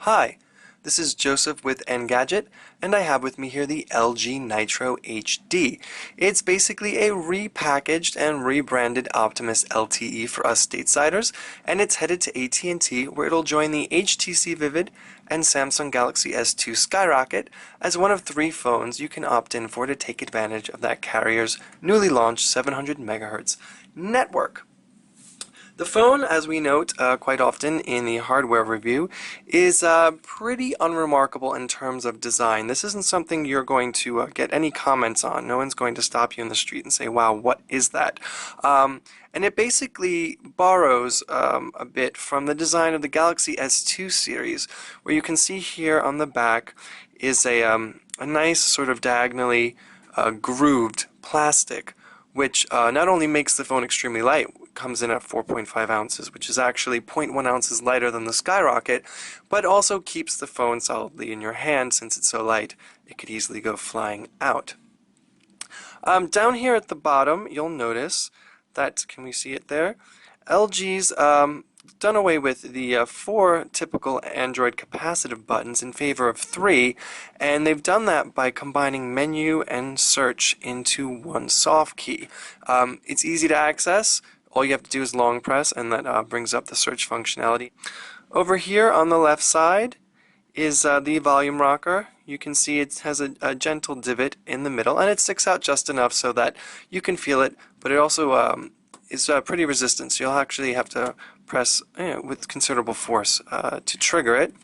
Hi, this is Joseph with Engadget, and I have with me here the LG Nitro HD. It's basically a repackaged and rebranded Optimus LTE for us stateside, and it's headed to AT&T where it'll join the HTC Vivid and Samsung Galaxy S2 Skyrocket as one of 3 phones you can opt in for to take advantage of that carrier's newly launched 700 MHz network. The phone, as we note quite often in the hardware review, is pretty unremarkable in terms of design. This isn't something you're going to get any comments on. No one's going to stop you in the street and say, wow, what is that? And it basically borrows a bit from the design of the Galaxy S2 series, where you can see here on the back is a nice sort of diagonally grooved plastic, which not only makes the phone extremely light, comes in at 4.5 ounces, which is actually 0.1 ounces lighter than the Skyrocket, but also keeps the phone solidly in your hand. Since it's so light, it could easily go flying out. Down here at the bottom, you'll notice that, can we see it there? LG's done away with the 4 typical Android capacitive buttons in favor of 3, and they've done that by combining menu and search into one soft key. It's easy to access. All you have to do is long press, and that brings up the search functionality. Over here on the left side is the volume rocker. You can see it has a gentle divot in the middle, and it sticks out just enough so that you can feel it, but it also is pretty resistant, so you'll actually have to press with considerable force to trigger it.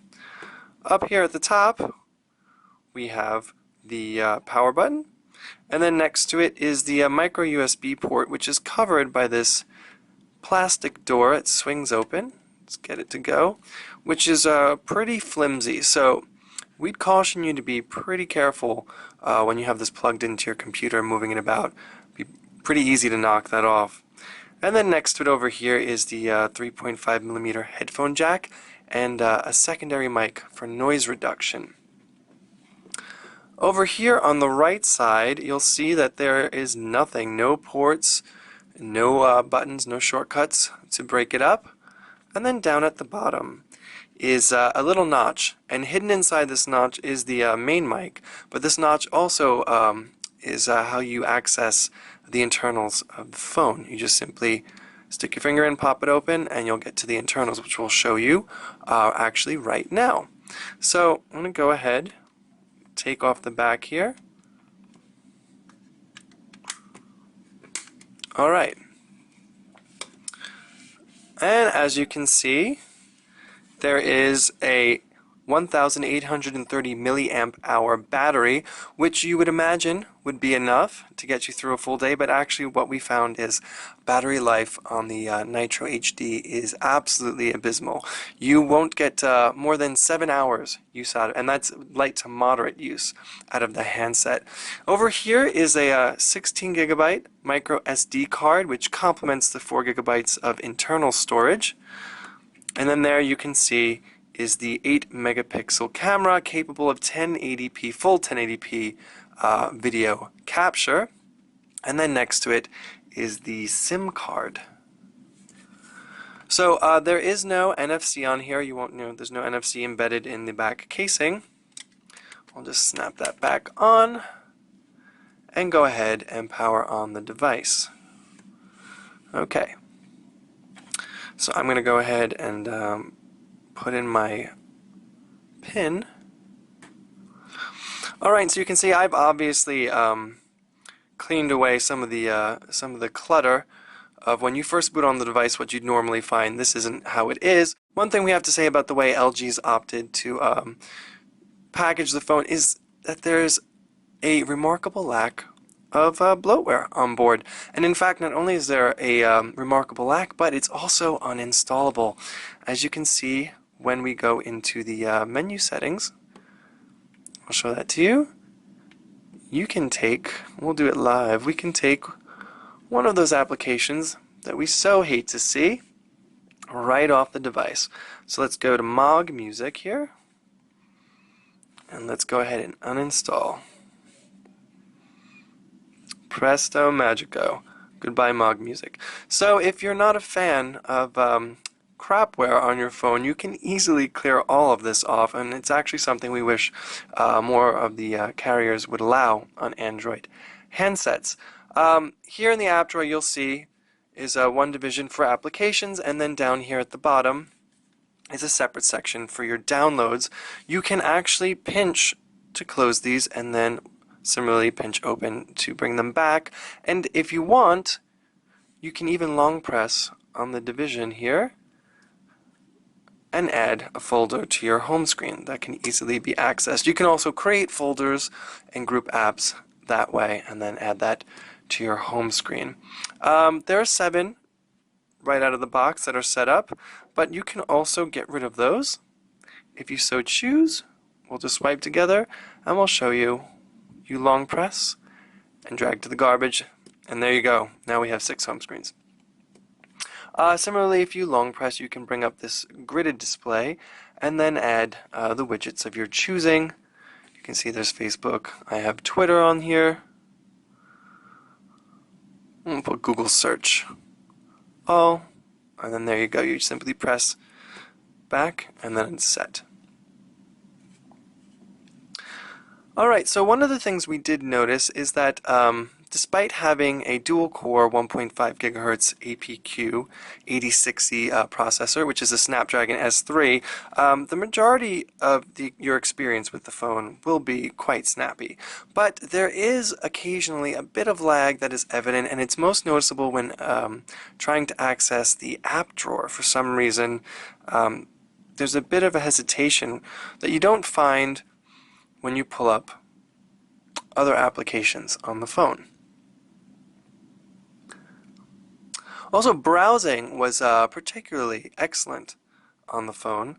Up here at the top, we have the power button, and then next to it is the micro USB port, which is covered by this plastic door. It swings open. Let's get it to go, which is pretty flimsy, so we'd caution you to be pretty careful when you have this plugged into your computer moving it about. It'd be pretty easy to knock that off. And then next to it over here is the 3.5mm headphone jack and a secondary mic for noise reduction. Over here on the right side, you'll see that there is nothing, no ports, no buttons, no shortcuts to break it up. And then down at the bottom is a little notch, and hidden inside this notch is the main mic, but this notch also is how you access the internals of the phone. You just simply stick your finger in, pop it open, and you'll get to the internals, which we'll show you actually right now. So I'm going to go ahead, take off the back here. Alright, and as you can see, there is a 1,830 milliamp hour battery, which you would imagine would be enough to get you through a full day, but actually what we found is battery life on the Nitro HD is absolutely abysmal. You won't get more than 7 hours use out of it, and that's light to moderate use out of the handset. Over here is a 16 gigabyte micro SD card, which complements the 4 gigabytes of internal storage. And then there you can see is the 8 megapixel camera capable of 1080p, full 1080p video capture. And then next to it is the SIM card. So there is no NFC on here. You won't know there's no NFC embedded in the back casing. I'll just snap that back on and go ahead and power on the device. Okay. So I'm going to go ahead and put in my pin. Alright, so you can see I've obviously cleaned away some of the clutter of when you first boot on the device, what you'd normally find. This isn't how it is. One thing we have to say about the way LG's opted to package the phone is that there's a remarkable lack of bloatware on board. And in fact, not only is there a remarkable lack, but it's also uninstallable. As you can see when we go into the menu settings, I'll show that to you. You can take, we'll do it live, we can take one of those applications that we so hate to see right off the device. So let's go to Mog Music here, and let's go ahead and uninstall. Presto Magico. Goodbye Mog Music. So if you're not a fan of crapware on your phone, you can easily clear all of this off, and it's actually something we wish more of the carriers would allow on Android handsets. Here in the app drawer, you'll see is one division for applications, and then down here at the bottom is a separate section for your downloads. You can actually pinch to close these, and then similarly pinch open to bring them back. And if you want, you can even long press on the division here and add a folder to your home screen that can easily be accessed. You can also create folders and group apps that way, and then add that to your home screen. There are 7 right out of the box that are set up, but you can also get rid of those if you so choose. We'll just swipe together and we'll show you. You long press and drag to the garbage, and there you go. Now we have 6 home screens. Similarly, if you long press, you can bring up this gridded display and then add the widgets of your choosing. You can see there's Facebook. I have Twitter on here. We'll put Google search all, and then there you go. You simply press back and then it's set. Alright, so one of the things we did notice is that despite having a dual-core 1.5 gigahertz APQ 8060 processor, which is a Snapdragon S3, the majority of your experience with the phone will be quite snappy. But there is occasionally a bit of lag that is evident, and it's most noticeable when trying to access the app drawer. For some reason, there's a bit of a hesitation that you don't find when you pull up other applications on the phone. Also, browsing was particularly excellent on the phone.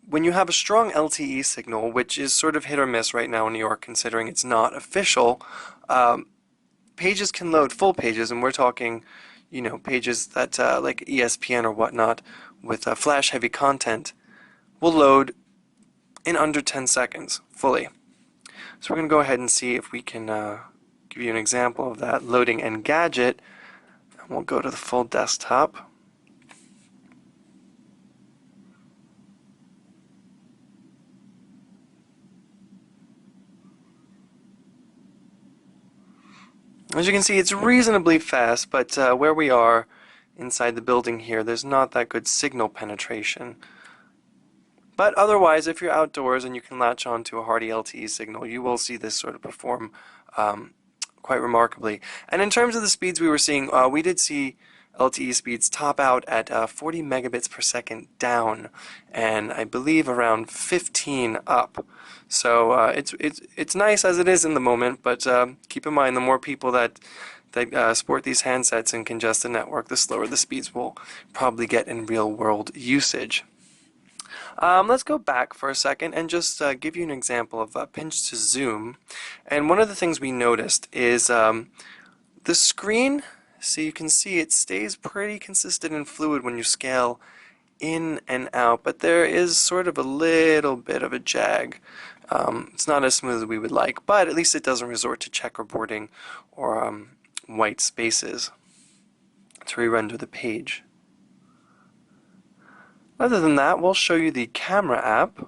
When you have a strong LTE signal, which is sort of hit or miss right now in New York considering it's not official, pages can load, full pages, and we're talking, you know, pages that like ESPN or whatnot with flash heavy content will load in under 10 seconds fully. So we're going to go ahead and see if we can give you an example of that loading Engadget. And we'll go to the full desktop. As you can see, it's reasonably fast, but where we are inside the building here, there's not that good signal penetration. But otherwise, if you're outdoors and you can latch on to a hearty LTE signal, you will see this sort of perform quite remarkably. And in terms of the speeds we were seeing, we did see LTE speeds top out at 40 megabits per second down, and I believe around 15 up. So it's nice as it is in the moment, but keep in mind the more people that sport these handsets and congest the network, the slower the speeds will probably get in real-world usage. Let's go back for a second and just give you an example of pinch to zoom. And one of the things we noticed is the screen, so you can see it stays pretty consistent and fluid when you scale in and out, but there is sort of a little bit of a jag. It's not as smooth as we would like, but at least it doesn't resort to checkerboarding or white spaces to re-render the page. Other than that, we'll show you the camera app.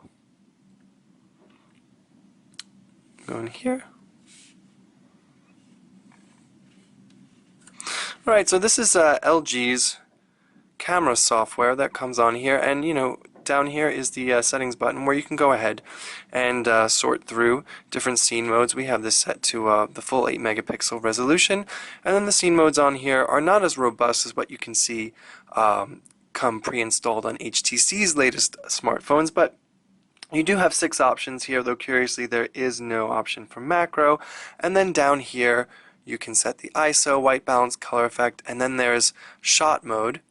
Go in here. Alright, so this is LG's camera software that comes on here, and you know, down here is the settings button where you can go ahead and sort through different scene modes. We have this set to the full 8 megapixel resolution, and then the scene modes on here are not as robust as what you can see come pre-installed on HTC's latest smartphones, but you do have 6 options here, though curiously there is no option for macro. And then down here you can set the ISO, white balance, color effect, and then there's shot mode,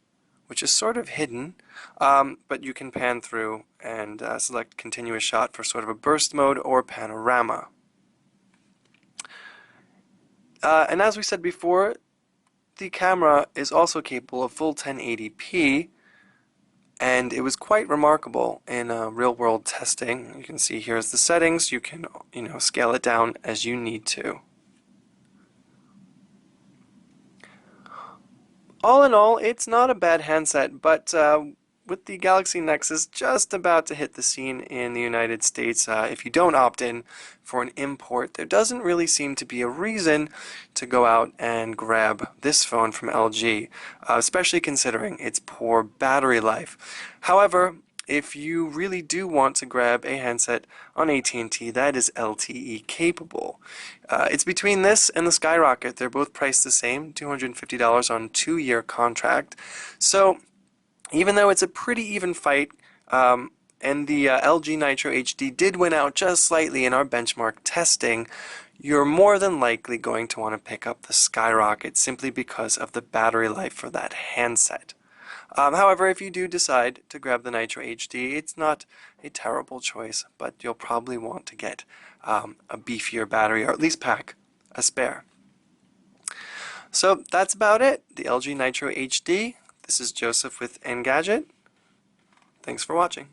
which is sort of hidden, but you can pan through and select continuous shot for sort of a burst mode or panorama. And as we said before, the camera is also capable of full 1080p, and it was quite remarkable in real-world testing. You can see here's the settings. You can, you know, scale it down as you need to. All in all, it's not a bad handset, but with the Galaxy Nexus just about to hit the scene in the United States, if you don't opt in for an import, there doesn't really seem to be a reason to go out and grab this phone from LG, especially considering its poor battery life. However, if you really do want to grab a handset on AT&T that is LTE capable, it's between this and the Skyrocket. They're both priced the same, $250 on a 2-year contract. So even though it's a pretty even fight, and the LG Nitro HD did win out just slightly in our benchmark testing, you're more than likely going to want to pick up the Skyrocket simply because of the battery life for that handset. However, if you do decide to grab the Nitro HD, it's not a terrible choice, but you'll probably want to get a beefier battery, or at least pack a spare. So that's about it, the LG Nitro HD. This is Joseph with Engadget. Thanks for watching.